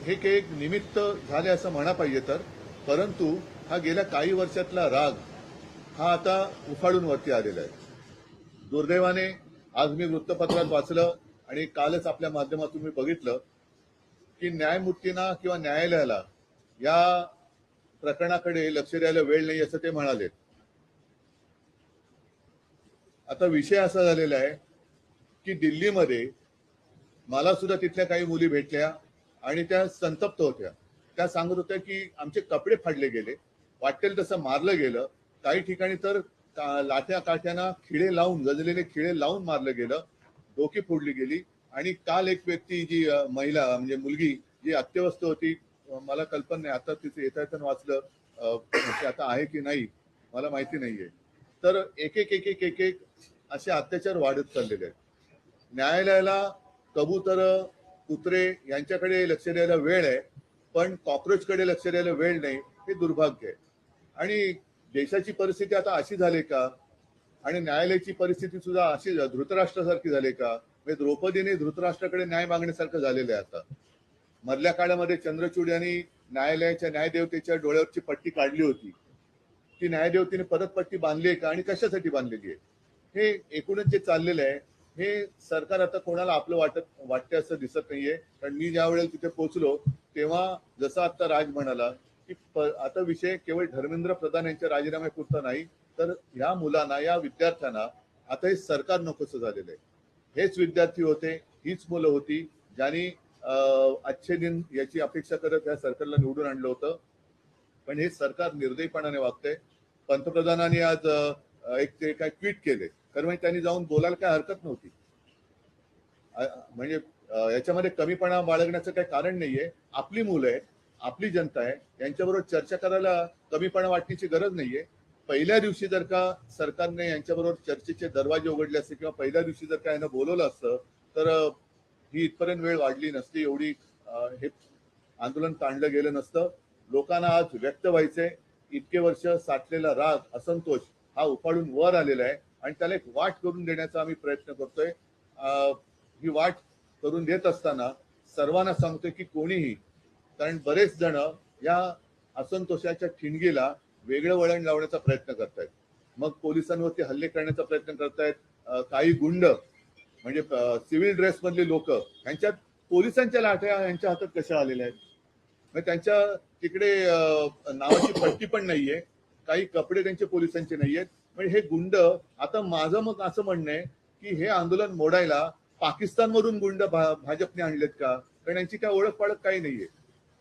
हे एक निमित्त झाले असं म्हणा पाहिजे तर, परंतु हा गेल्या काही वर्षातला राग हा आता उफाळून वरती आलेला आहे. दुर्दैवाने आज मी वृत्तपत्रात वाचलं आणि कालच आपल्या माध्यमातून मी बघितलं की न्यायमूर्तींना किंवा न्यायालयाला या प्रकरणाकडे लक्ष द्यायला वेळ नाही असं ते म्हणाले. आता विषय असा झालेला आहे की दिल्लीमध्ये मला सुद्धा तिथल्या काही मुली भेटल्या आणि त्या संतप्त होत्या. त्या सांगत होत्या की आमचे कपडे फाडले गेले, वाटेल तसं मारलं गेलं, काही ठिकाणी तर लाट्या काठ्यांना खिळे लावून, गजलेले खिळे लावून मारलं गेलं, डोकी फोडली गेली. आणि काल एक व्यक्ती जी महिला म्हणजे मुलगी जी अत्यवस्थ होती, मला कल्पना नाही आता तिथे येता येताना वाचलं, आता आहे की नाही मला माहिती नाहीये. तर एक एक एक एक एक एक असे अत्याचार वाढत चाललेले आहेत. न्यायालयाला कबूतर, कुत्रे यांच्याकडे लक्ष द्यायला वेळ आहे, पण कॉक्रोचकडे लक्ष द्यायला वेळ नाही, हे दुर्भाग्य आहे. आणि देशाची परिस्थिती आता अशी झाली का, आणि न्यायालयाची परिस्थिती सुद्धा अशी धृतराष्ट्रासारखी झाली का, म्हणजे द्रौपदीने धृतराष्ट्राकडे न्याय मागण्यासारखं झालेलं आहे. आता मधल्या काळामध्ये चंद्रचूड यांनी न्यायालयाच्या न्यायदेवतेच्या डोळ्यावरची पट्टी काढली होती. ती न्यायदेवतेने परत पट्टी बांधली आहे का आणि कशासाठी बांधलेली आहे, हे एकूणच जे चाललेलं आहे हे सरकार आता कोणाला आपलं वाटतं असं दिसत नाहीये. कारण मी ज्या वेळेला तिथे पोहोचलो तेव्हा जसं आता राज म्हणाला की आता विषय केवळ धर्मेंद्र प्रधान यांच्या राजीनाम्यापुरता नाही, तर ह्या मुलांना, या विद्यार्थ्यांना आता हे सरकार नकोसं झालेलं आहे. हेच विद्यार्थी होते, हीच मुलं होती ज्यांनी अच्छे दिन याची अपेक्षा करत या सरकारला निवडून आणलं होतं. पण हे सरकार निर्दयीपणाने वागतंय. पंतप्रधानांनी आज एक ते काय ट्विट केले, कारण म्हणजे त्यांनी जाऊन बोलायला काय हरकत नव्हती. म्हणजे याच्यामध्ये कमीपणा बाळगण्याचं काही कारण नाहीये. आपली मुलं आहे, आपली जनता आहे, यांच्याबरोबर चर्चा करायला कमीपणा वाटण्याची गरज नाहीये. पहिल्या दिवशी जर का सरकारने यांच्याबरोबर चर्चेचे दरवाजे उघडले असते किंवा पहिल्या दिवशी जर का यांना बोलवलं असतं तर ही इथपर्यंत वेळ वाढली नसती, एवढी हे आंदोलन ताणलं गेलं नसतं. लोकांना आज व्यक्त व्हायचंय. इतके वर्ष साठलेला राग, असंतोष हा उफाळून वर आलेला आहे आणि त्याला एक वाट करून देण्याचा आम्ही प्रयत्न करतोय. ही वाट करून देत असताना सर्वांना सांगतोय की कोणीही, कारण बरेच जण या असंतोषाच्या ठिणगीला वेगळं वळण लावण्याचा प्रयत्न करतायत. मग पोलिसांवरती हल्ले करण्याचा प्रयत्न करतायत. काही गुंड म्हणजे सिव्हिल ड्रेस मधले लोक, यांच्यात पोलिसांच्या लाठ्या यांच्या हातात कशा आलेल्या आहेत, म्हणजे त्यांच्या तिकडे नावाची पट्टी पण नाहीये, काही कपडे त्यांचे पोलिसांचे नाहीयेत. म्हणजे हे गुंड, आता माझं मग असं म्हणणं आहे की हे आंदोलन मोडायला पाकिस्तानमधून गुंड भाजपने आणलेत का, कारण यांची काय ओळख पाळख काही नाहीये.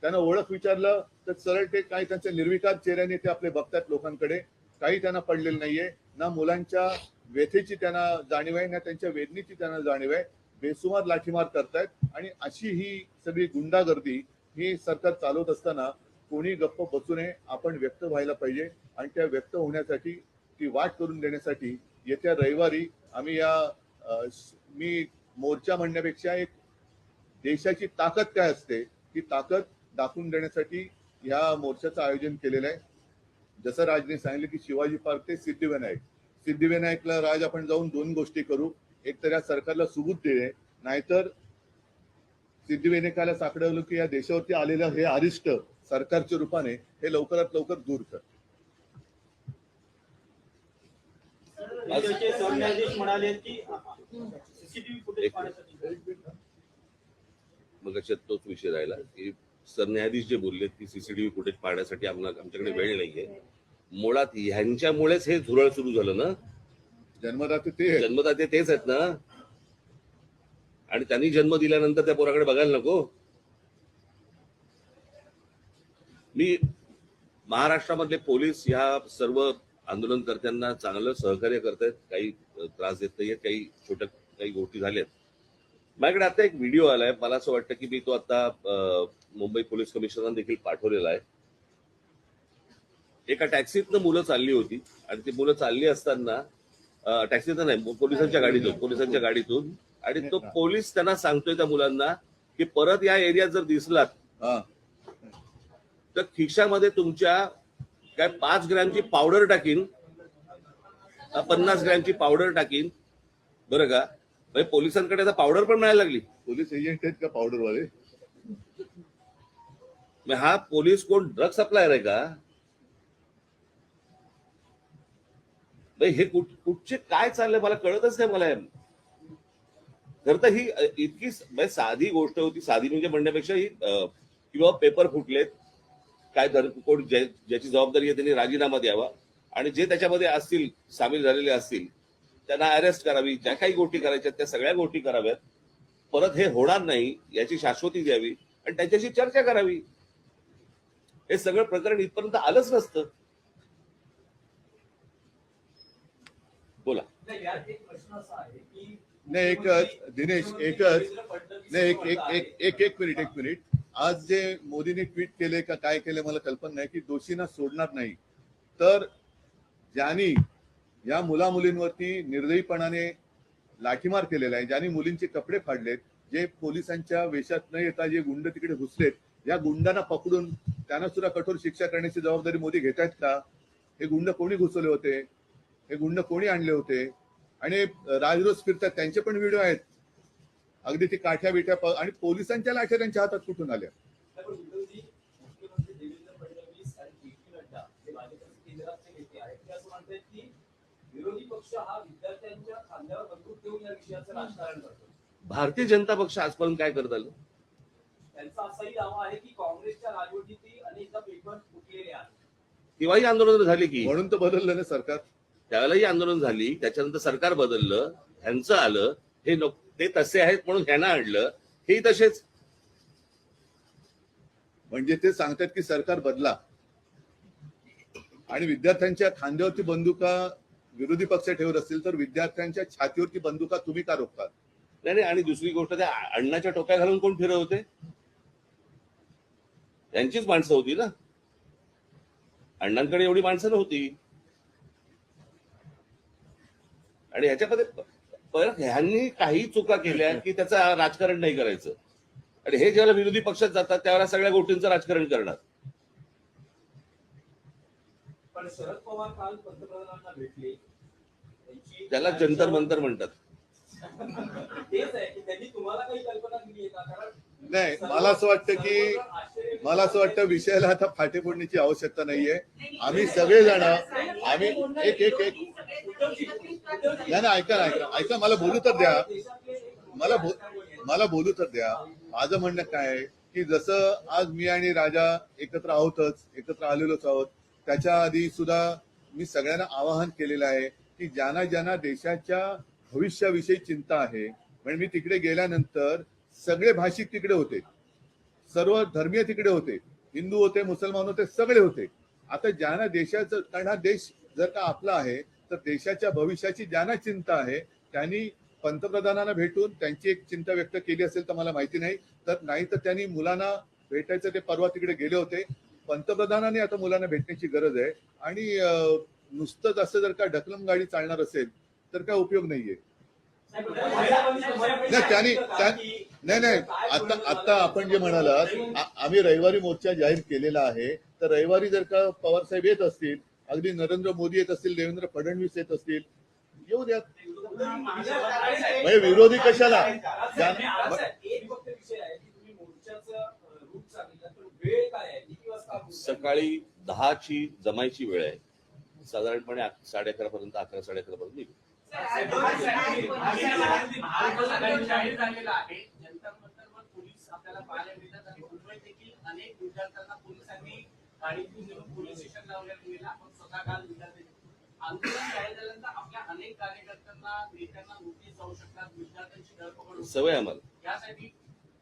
त्यांना ओळख विचारलं तर सरळ ते काही त्यांच्या निर्विकार चेहऱ्याने ते आपले बघतात लोकांकडे, काही त्यांना पडलेलं नाहीये. ना मुलांच्या व्यथेची त्यांना जाणीव आहे, ना त्यांच्या वेदनेची त्यांना जाणीव आहे. बेसुमार लाठीमार करतायत आणि अशी ही सगळी गुंडागर्दी ही सरकार चालवत असताना कोणी गप्प बसू नये. आपण व्यक्त व्हायला पाहिजे आणि त्या व्यक्त होण्यासाठी, ती वाट करून देण्यासाठी येत्या रविवारी आम्ही मी मोर्चा म्हणण्यापेक्षा एक देशाची ताकद काय असते ती ताकद दाखवून देण्यासाठी या मोर्चाचं आयोजन केलेलं आहे. जसं राजने सांगितलं की शिवाजी पार्क ते सिद्धिविनायकला राज आपण जाऊन दोन गोष्टी करू. एक तर या सरकारला सुबूत देणे, नाहीतर सिद्धिविनायकाला साकडवलं की या देशावरती आलेलं हे अरिष्ट सरकारच्या रूपाने हे लवकरात लवकर दूर कर. म्हणाले की सीसीटीव्ही फुटेज पाहण्यासाठी, मग तोच विषय राहिला की सरन्यायाधीश जे बोलले की सीसीटीव्ही फुटेज पाहण्यासाठी आमच्याकडे वेळ नाहीये. मुळात ह्यांच्यामुळेच हे झुरळ सुरू झालं ना. जन्मदाते तेच आहेत ना, आणि त्यांनी जन्म दिल्यानंतर त्या पोराकडे बघायला नको. मी महाराष्ट्रामधले पोलीस या सर्व आंदोलनकर्त्यांना चांगलं सहकार्य करतायत, काही त्रास देत नाहीयेत, काही गोष्टी झाल्यात. माझ्याकडे आता एक व्हिडिओ आलाय, मला असं वाटतं की मी तो आता मुंबई पोलीस कमिशनरांना देखील पाठवलेला आहे. एका टॅक्सीतनं मुलं चालली होती आणि ती मुलं चालली असताना, टॅक्सीतनं नाही, पोलिसांच्या गाडीतून, आणि तो पोलीस त्यांना सांगतोय त्या मुलांना की परत या एरियात जर दिसलात हा तर खिशामध्ये तुमच्या काय 5 ग्रॅमची पावडर टाकीन, 50 ग्रॅमची पावडर टाकीन, बरं का? म्हणजे पोलिसांकडे आता पावडर पण मिळायला लागली. पोलीस एजंट आहेत का पावडरवाले? मग हा पोलीस कोण ड्रग सप्लायर आहे का? हे कुठचे काय चाललंय मला कळतच नाही. मला खरं तर ही इतकी साधी गोष्ट होती. साधी म्हणजे म्हणण्यापेक्षा ही किंवा पेपर फुटलेत काय कोण ज्याची जबाबदारी आहे त्यांनी राजीनामा द्यावा आणि जे त्याच्यामध्ये असतील सामील झालेले असतील त्यांना अरेस्ट करावी. ज्या काही गोष्टी करायच्या त्या सगळ्या गोष्टी कराव्यात. परत हे होणार नाही याची शाश्वती द्यावी आणि त्यांच्याशी चर्चा करावी. हे सगळं प्रकरण इथपर्यंत आलंच नसतं. बोला. यात एक प्रश्न असा आहे की नाही एकच दिनेश एकच नाही एक मिनिट आज जे मोदींनी ट्विट केले का काय केले मला कल्पना नाही की दोषींना सोडणार नाही. तर ज्यांनी या मुला मुलींवरती निर्दयीपणाने लाठीमार केलेला आहे, ज्यांनी मुलींचे कपडे फाडलेत, जे पोलिसांच्या वेशात न येता जे गुंड तिकडे घुसलेत, या गुंडांना पकडून त्यांना सुद्धा कठोर शिक्षा करण्याची जबाबदारी मोदी घेत आहेत का? हे गुंड कोणी घुसवले होते? हे गुंड कोणी आणले होते? आणि राजरोज फिरतात त्यांचे पण व्हिडिओ आहेत. अगदी ती काठ्या बिठ्या आणि पोलिसांच्या लाठ्या त्यांच्या हातात कुठून आल्या? मुख्यमंत्री देवेंद्र फडणवीस आणि जे.पी. नड्डा हे भाजपचे केंद्राचे नेते आहेत ते असं म्हणतात की विरोधी पक्ष हा विद्यार्थ्यांच्या खांद्यावर बंदूक ठेवून या विषयाचं राजकारण करतो. भारतीय जनता पक्ष आजपर्यंत काय करत आलं? त्यांचा असाही दावा आहे की काँग्रेसच्या राजवटीतही अनेकदा पेपर फुटलेले आहेत. तेव्हाही आंदोलन झाली की, म्हणून तर बदललं ना सरकार. त्यावेळेलाही आंदोलन झाली. त्याच्यानंतर सरकार बदललं, ह्यांचं आलं. हे ते तसे आहेत म्हणून ह्यांना आणलं. हेही तसेच. म्हणजे ते सांगतात की सरकार बदला आणि विद्यार्थ्यांच्या खांद्यावरती बंदुका विरोधी पक्ष ठेवत असतील तर विद्यार्थ्यांच्या छातीवरती बंदुका तुम्ही का रोखतात? नाही आणि दुसरी गोष्ट त्या अण्णाच्या टोप्या घालून कोण फिरत होते? त्यांचीच माणसं होती ना. अण्णांकडे एवढी माणसं नव्हती. आणि ह्याच्यामध्ये परत ह्यांनी काही चुका केल्या की त्याचं राजकारण नाही करायचं. आणि हे जेव्हा विरोधी पक्षात जातात त्यावेळेला सगळ्या गोष्टींचं राजकारण करणार. पण शरद पवार काल पंतप्रधानांना भेटले. त्याला जंतर मंतर म्हणतात. तेच आहे की त्यांनी तुम्हाला काही कल्पना दिली आहे का? कारण नाही, मला असं वाटतं विषयाला आता फाटे फोडण्याची आवश्यकता नाहीये. आम्ही सगळेजण आम्ही एक नाही ऐका मला बोलू तर द्या. मला बोलू तर द्या. माझं म्हणणं काय आहे की जसं आज मी आणि राजा एकत्र आलेलोच आहोत, त्याच्या आधी सुद्धा मी सगळ्यांना आवाहन केलेलं आहे की ज्यांना देशाच्या भविष्याविषयी चिंता आहे. म्हणजे मी तिकडे गेल्यानंतर सगळे भाषिक तिकडे होते, सर्व धर्मीय तिकडे होते, हिंदू होते, मुसलमान होते, सगळे होते. आता ज्यांना देशाचं, कारण हा देश जर का आपला आहे तर देशाच्या भविष्याची ज्यांना चिंता आहे त्यांनी पंतप्रधानांना भेटून त्यांची एक चिंता व्यक्त केली असेल तर मला माहिती नाही. तर त्यांनी मुलांना भेटायचं, ते परवा तिकडे गेले होते. पंतप्रधानांनी आता मुलांना भेटण्याची गरज आहे. आणि नुसतंच असं जर का ढकलम गाडी चालणार असेल तर काय उपयोग नाहीये. नाही आता आपण जे म्हणालात, आम्ही रविवारी मोर्चा जाहीर केलेला आहे. तर रविवारी जर का पवार साहेब येत असतील, अगदी नरेंद्र मोदी येत असतील, देवेंद्र फडणवीस येत असतील, येऊ द्यात. म्हणजे विरोधी कशाला? सकाळी 10ची जमायची वेळ आहे. साधारणपणे 11:30 पर्यंत 11, 11:30 पर्यंत निघू. पोलीस आपल्याला पाहायला मिळतात आणि मुंबईत देखील अनेक विद्यार्थ्यांना पोलिसांनी गाडीतून नेऊन पोलीस स्टेशन लावण्यात गेला. आपण स्वतः काल विद्यार्थी आंदोलन जाहीर झाल्यानंतर आपल्या अनेक कार्यकर्त्यांना नेत्यांना नोटीस जाऊ शकतात. विद्यार्थ्यांची धरपकड सवय आम्हाला, यासाठी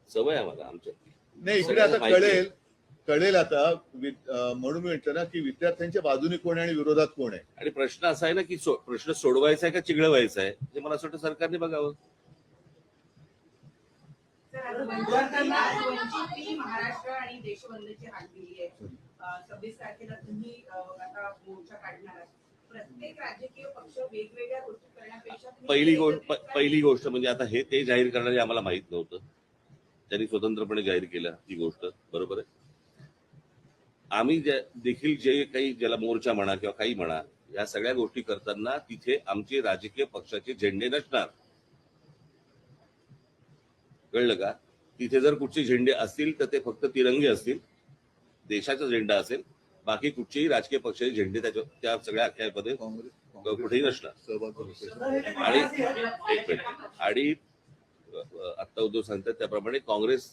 सवय आम्हाला आमच्या. नाही, इकडे आता कळेल आता. म्हणून मी म्हटलं ना की विद्यार्थ्यांच्या बाजूने कोण आहे आणि विरोधात कोण आहे. आणि प्रश्न असा आहे ना की प्रश्न सोडवायचा आहे का चिघळवायचा आहे, हे मला असं वाटतं सरकारने बघावं. महाराष्ट्र आणि देशबंदची हाक दिली आहे. 26 तारखेला तुम्ही आता मोर्चा काढणार आहात. प्रत्येक राजकीय पक्ष वेगवेगळ्या गोष्टी करण्यापेक्षा पहिली गोष्ट म्हणजे आता हे ते जाहीर करणारे आम्हाला माहित नव्हतं. त्यांनी स्वतंत्रपणे जाहीर केला ती गोष्ट बरोबर आहे. आम्ही देखील जे काही ज्याला मोर्चा म्हणा किंवा काही म्हणा या सगळ्या गोष्टी करताना तिथे आमचे राजकीय पक्षाचे झेंडे नसणार. कळलं का? तिथे जर कुठचे झेंडे असतील तर ते फक्त तिरंगे असतील, देशाचा झेंडा असेल, बाकी कुठचेही राजकीय पक्षाचे झेंडे त्या सगळ्या अख्यामध्ये कुठेही नसणार. आणि एक मिनिट. आणि आता उद्धव सांगतात त्याप्रमाणे काँग्रेस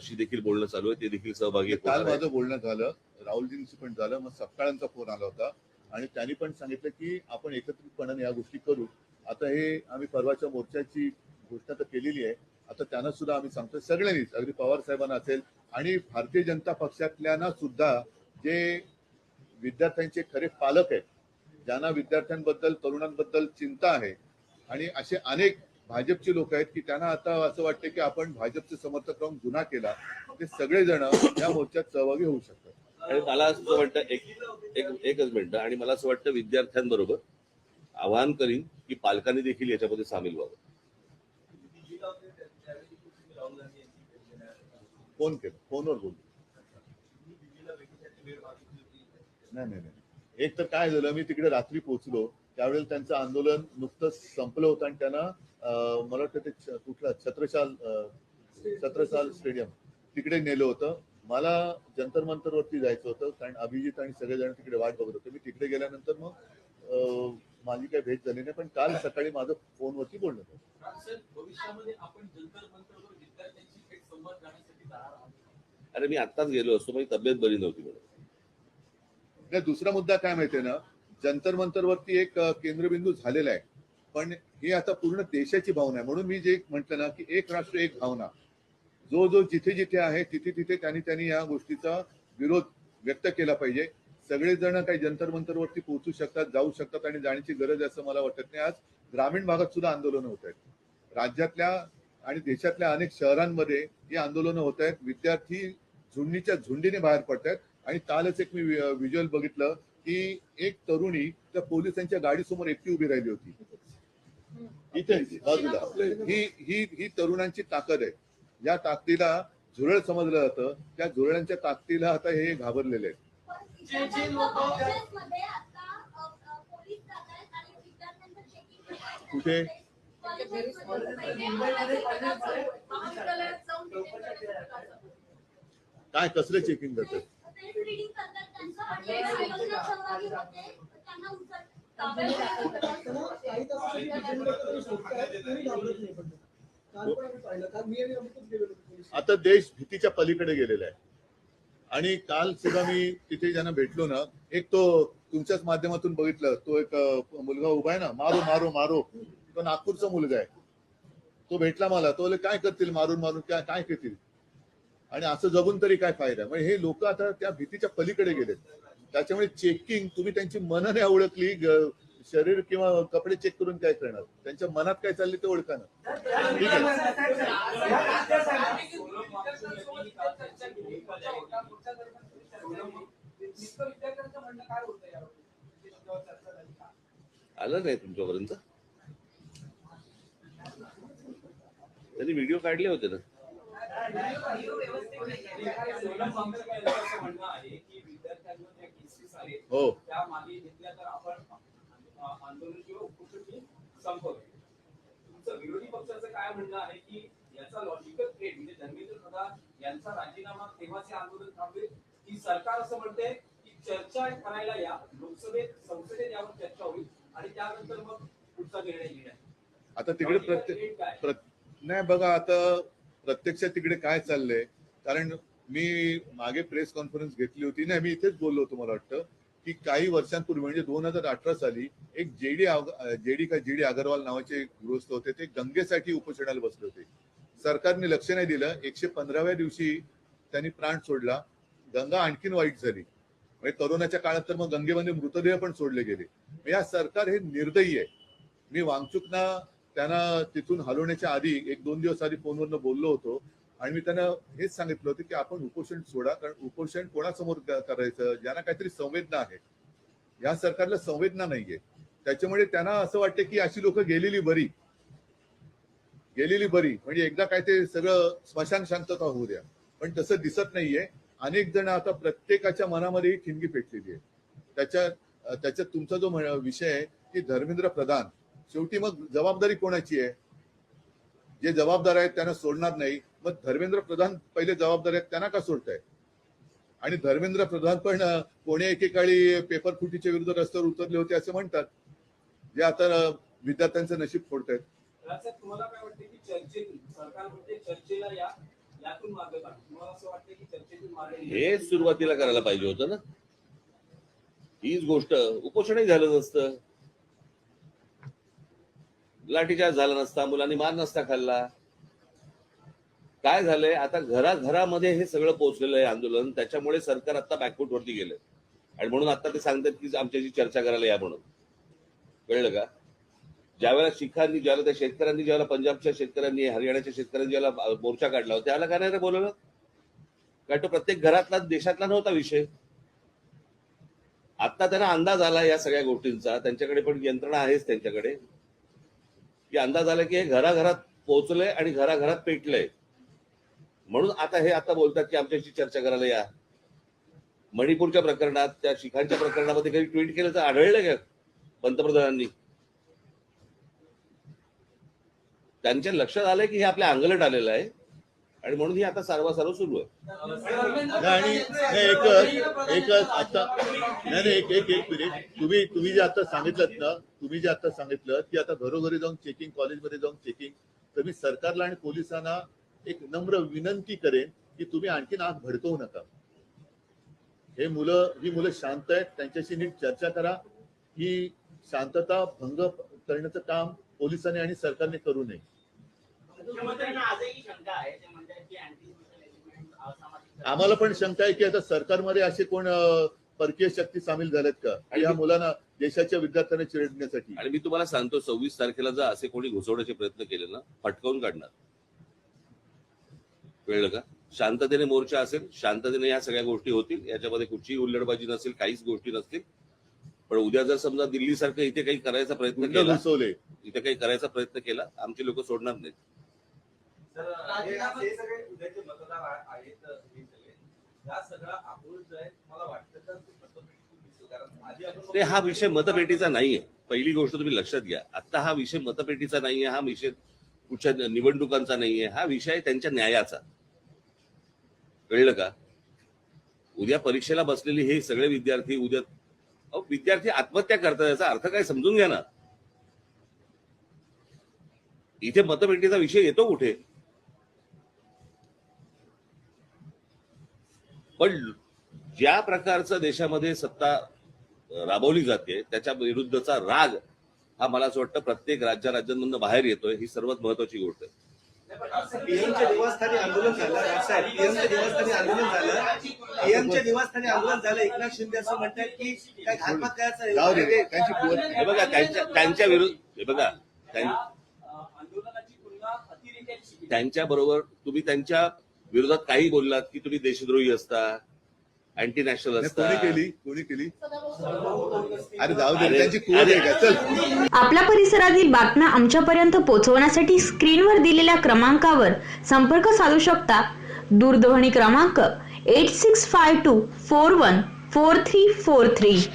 शी देखील बोलणं चालू आहे, ते देखील सहभागी काल होणार आहे. माझं बोलणं झालं, राहुलजींशी पण झालं, मग सकाळचा फोन आला होता आणि त्यांनी पण सांगितलं की आपण एकत्रितपणाने या गोष्टी करू. आता हे आम्ही परवाच्या मोर्चाची घोषणा तर केलेली आहे. आता त्यांना सुद्धा आम्ही सांगतोय सगळ्यांनीच, अगदी पवार साहेबांना असेल आणि भारतीय जनता पक्षातल्यांना सुद्धा, जे विद्यार्थ्यांचे खरे पालक आहेत, ज्यांना विद्यार्थ्यांबद्दल तरुणांबद्दल चिंता आहे, आणि असे अनेक भाजपचे लोक आहेत की त्यांना आता असं वाटतं की आपण भाजपचे समर्थक राहून गुन्हा केला, ते सगळेजण या मोर्चात सहभागी होऊ शकतात. आणि मला असं वाटतं एकच मिनिट, आणि मला असं वाटतं विद्यार्थ्यांबरोबर आवाहन करीन की पालकांनी देखील याच्यामध्ये सामील व्हावं. फोन केला, फोनवर बोललो. नाही, एक तर काय झालं, मी तिकडे रात्री पोहोचलो त्यावेळेला त्यांचं आंदोलन नुकतंच संपलं होतं आणि त्यांना मला वाटतं ते कुठला छत्रसाल स्टेडियम तिकडे नेलं होतं. मला जंतर मंतर वरती जायचं होतं कारण अभिजित आणि सगळेजण तिकडे वाट बघत होते. मी तिकडे गेल्यानंतर मग माझी काही भेट झाली नाही, पण काल सकाळी माझं फोनवरती बोलणं झालं. भविष्यामध्ये आपण जंतर मंतरवर विद्यार्थ्यांशी थेट संवाद करण्यासाठी जाणार आहोत. अरे मी आत्ताच गेलो असतो, माझी तब्येत बरी नव्हती म्हणून. नाही, दुसरा मुद्दा काय माहितीये ना, जंतर मंतरवरती एक केंद्रबिंदू झालेला आहे, पण ही आता पूर्ण देशाची भावना आहे. म्हणून मी जे म्हटलं ना की एक राष्ट्र एक भावना, जो जो जिथे जिथे आहे तिथे तिथे त्यांनी या गोष्टीचा विरोध व्यक्त केला पाहिजे. सगळेजण काही जंतर मंतरवरती पोहोचू शकतात, जाऊ शकतात आणि जाण्याची गरज आहे असं मला वाटत नाही. आज ग्रामीण भागात सुद्धा आंदोलनं होत आहेत, राज्यातल्या आणि देशातल्या अनेक शहरांमध्ये ही आंदोलनं होत आहेत. विद्यार्थी झुंडीच्या झुंडीने बाहेर पडत आहेत. आणि कालच एक मी व्हिज्युअल बघितलं की एक तरुणी त्या पोलिसांच्या गाडीसमोर एकटी उभी राहिली होती इथे बाजूला. ही तरुणांची ताकद आहे. या ताकदीला झुरळ समजलं जातं, त्या झुरळांच्या ताकदीला आता हे घाबरलेले आहेत. कुठे काय कसले चेकिंग करतात? आता देश भीतीच्या पलीकडे गेलेला आहे. आणि काल सुद्धा मी तिथे ज्यांना भेटलो ना, एक तो तुमच्याच माध्यमातून बघितलं, तो एक मुलगा उभा आहे ना, मारो मारो मारो, तो नागपूरचा मुलगा आहे. तो भेटला मला, तो काय करतील मारून मारून, काय करतील, आणि असं जगून तरी काय फायदा. म्हणजे हे लोक आता त्या भीतीच्या पलीकडे गेलेत. त्याच्यामुळे चेकिंग, तुम्ही त्यांची मनं नाही ओळखली, शरीर किंवा कपडे चेक करून काय करणार, त्यांच्या मनात काय चालले ते ओळखा ना. ठीक आहे. आलं नाही तुमच्यापर्यंत? त्यांनी व्हिडिओ काढले होते ना. हो, त्यामागे घेतल्या तर आपण आंदोलन किंवा उपोषण संपवलं. तुमचं विरोधी पक्षाचं काय म्हणणं आहे की याचा लॉजिकल थ्रेट म्हणजे धर्मेंद्र प्रधान यांचा राजीनामा तेव्हाचे आंदोलन थांबेल, की सरकार असं म्हणते की चर्चा करायला या, लोकसभेत संसदेत यावर चर्चा होईल आणि त्यानंतर मग पुढचा निर्णय घेण्यात. आता तिकडे नाही बघा, आता प्रत्यक्षात तिकडे काय चाललंय, कारण मी मागे प्रेस कॉन्फरन्स घेतली होती ना, मी इथेच बोललो होतो. मला वाटतं की काही वर्षांपूर्वी म्हणजे 2018 साली एक जेडी अगरवाल नावाचे गृहस्थ होते, ते गंगेसाठी उपोषणाला बसले होते. सरकारने लक्ष नाही दिलं. 115व्या दिवशी त्यांनी प्राण सोडला. गंगा आणखीन वाईट झाली. म्हणजे करोनाच्या काळात तर मग गंगेमध्ये मृतदेह पण सोडले गेले. या सरकार हे निर्दयी आहे. मी वांगचुकना त्यांना तिथून हलवण्याच्या आधी 1-2 दिवस आधी फोनवरनं बोललो होतो आणि मी त्यांना हेच सांगितलं होतं की आपण उपोषण सोडा, कारण उपोषण कोणासमोर करायचं, ज्यांना काहीतरी संवेदना आहे. या सरकारला संवेदना नाहीये. त्याच्यामुळे त्यांना असं वाटतं की अशी लोक गेलेली बरी. गेलेली बरी, म्हणजे एकदा काय ते सगळं स्मशान शांतता होऊ द्या. पण तसं दिसत नाहीये. अनेक जण आता प्रत्येकाच्या मनामध्ये ही ठिणगी पेटलेली आहे. त्याच्यात तुमचा जो विषय आहे की धर्मेंद्र प्रधान, शेवटी मग जबाबदारी कोणाची आहे? जे जबाबदार आहेत त्यांना सोडणार नाही, मग धर्मेंद्र प्रधान पहिले जबाबदार आहेत त्यांना का सोडताय? आणि धर्मेंद्र प्रधान पण कोणी एकेकाळी पेपर फुटीच्या विरुद्ध रस्त्यावर उतरले होते असं म्हणतात, जे आता विद्यार्थ्यांचं नशीब फोडतायत. राजसाहेब, तुम्हाला काय वाटतं की सरकार म्हणते चर्चेला यातून मार्ग काढा, तुम्हाला असं वाटतं की चर्चेतून मार्ग हे सुरुवातीला करायला पाहिजे होतं ना. हीच गोष्ट उपोषणही झालं नसतं, लाठीचार्ज झाला नसता, मुलांनी मार नसता खाल्ला. काय झालंय आता घराघरामध्ये हे सगळं पोहोचलेलं आहे आंदोलन, त्याच्यामुळे सरकार आता बॅकफूट वरती गेलंय. आणि म्हणून आता ते सांगतात की आमच्याशी चर्चा करायला या म्हणून. कळलं का? ज्यावेळेला शिखांनी, ज्यावेळेला त्या शेतकऱ्यांनी, ज्यावेळेला पंजाबच्या शेतकऱ्यांनी, हरियाणाच्या शेतकऱ्यांनी ज्यावेळेला मोर्चा काढला होता, त्याला काय नाही रे बोलवलं? कारण तो प्रत्येक घरातला, देशातला नव्हता विषय. आता त्यांना अंदाज आला या सगळ्या गोष्टींचा, त्यांच्याकडे पण यंत्रणा आहेच त्यांच्याकडे, की अंदाज आला की हे घराघरात पोहोचलंय आणि घराघरात पेटलंय. म्हणून आता बोलतात की आमच्याशी चर्चा करायला या. मणिपूरच्या प्रकरणात, त्या शिखांच्या प्रकरणामध्ये काही ट्विट केलं तर आढळलं का पंतप्रधानांनी? त्यांच्या लक्षात आलंय की हे आपल्या अंगलट आलेलं आहे आणि म्हणून ही आता सारवासारव सुरू आहे. आणि एक आता नाही एक मिनिट, तुम्ही जे आता सांगितलं ना, तुम्ही जे आता सांगितलं की आता घरोघरी जाऊन चेकिंग, कॉलेजमध्ये जाऊन चेकिंग, तर मी सरकारला आणि पोलिसांना एक नम्र विनंती करेन की तुम्ही आणखीन आग भडकवू नका. ही मुलं शांत आहेत, त्यांच्याशी नीट चर्चा करा. ही शांतता भंग करण्याचं काम पोलिसांनी आणि सरकारने करू नये. आम्हाला पण शंका आहे की आता सरकारमध्ये असे कोण परकीय शक्ती सामील झाल्यात का या मुलांना, देशाच्या विद्यार्थ्यांना चिरडण्यासाठी? आणि मी तुम्हाला सांगतो 26 तारखेला जर असे कोणी घुसवण्याचे प्रयत्न केले ना, फटकावून काढणार. कळलं का? शांततेने मोर्चा असेल, शांततेने या सगळ्या गोष्टी होतील, याच्यामध्ये कुठचीही हुल्लडबाजी नसेल, काहीच गोष्टी नसतील. पण उद्या जर समजा दिल्ली सारखं इथे काही करायचा प्रयत्न केला, इथे काही करायचा प्रयत्न केला, आमचे लोक सोडणार नाहीत. ते हा विषय मतपेटीचा नाहीये. पहिली गोष्ट तुम्ही लक्षात घ्या, आता हा विषय मतपेटीचा नाहीये, हा विषय कुठच्या निवडणुकांचा नाहीये, हा विषय आहे त्यांच्या न्यायाचा. कळलं का? उद्या परीक्षेला बसलेले हे सगळे विद्यार्थी विद्यार्थी आत्महत्या करतात, याचा अर्थ काय समजून घ्या ना. इथे मतपेटीचा विषय येतो कुठे? पण ज्या प्रकारचं देशामध्ये सत्ता राबवली जाते त्याच्या विरुद्धचा राग हा मला असं वाटतं प्रत्येक राज्यांमधून बाहेर येतोय. ही सर्वात महत्वाची गोष्ट आहे. पीएमच्या निवासस्थानी आंदोलन झालं, पीएमच्या निवासस्थानी आंदोलन झालं. एकनाथ शिंदे असं म्हणतात की काय घातपात करायचं. हे बघा त्यांच्या विरुद्ध, हे बघा त्यांच्या बरोबर तुम्ही त्यांच्या विरोधात काही बोललात की तुम्ही देशद्रोही असता, अँटी नॅशनल असता. कोणी केली अरे जाऊ दे, त्यांची कुवत आहे का? चल. आपल्या परिसरातील बातम्या आमच्यापर्यंत पोहोचवण्यासाठी स्क्रीनवर दिलेल्या क्रमांकावर संपर्क साधू शकता. दूरध्वनी क्रमांक 8652414343.